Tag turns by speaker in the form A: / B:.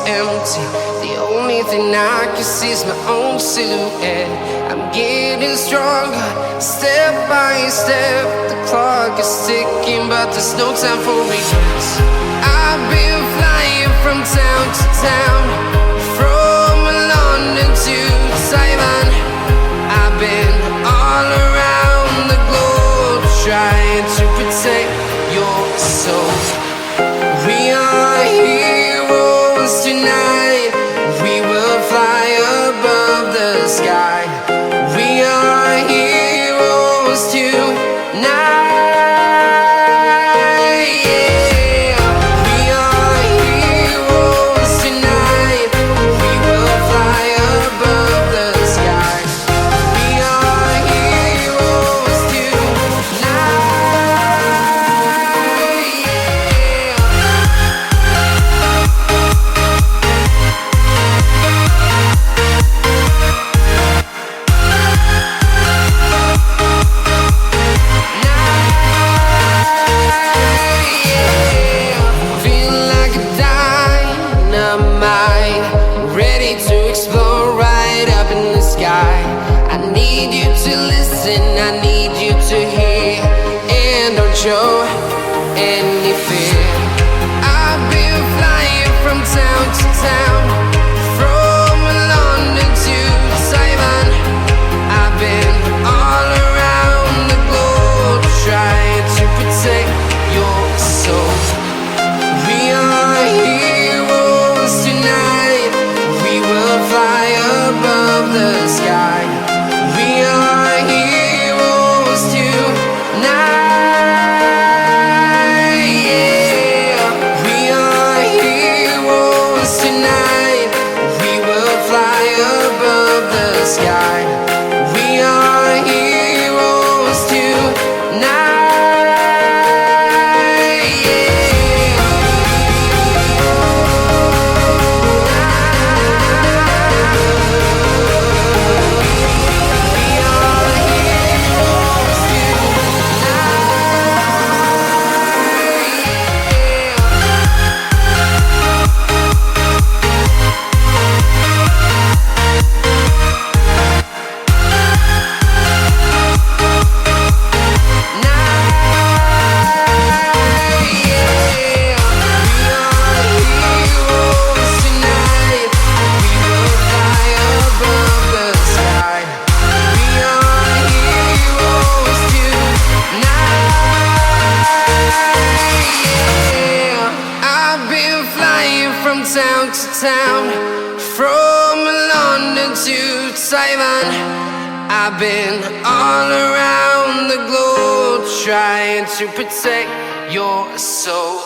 A: empty. The only thing I can see is my own silhouette. I'm getting stronger, step by step. The clock is ticking, but there's no time for regrets. I've been flying from town to town, from London to Taiwan. I've been all around the globe, trying to protect your soul. We are heroes tonight. We will fly above the sky. We are heroes tonight. Yeah. We are heroes tonight. We will fly above the sky. We are heroes tonight. Feeling like a dynamite, ready to explode right up in the sky. I need you to listen, I need you to hear, and don't show any fear. I've been flying from town to town, from London to Taiwan. I've been all around the globe, trying to protect your soul. We are heroes tonight. We will fly above the sky. We are heroes tonight. Yeah. We are heroes tonight. We will fly above the sky. We are heroes tonight. Town to town, from London to Taiwan. I've been all around the globe, trying to protect your soul.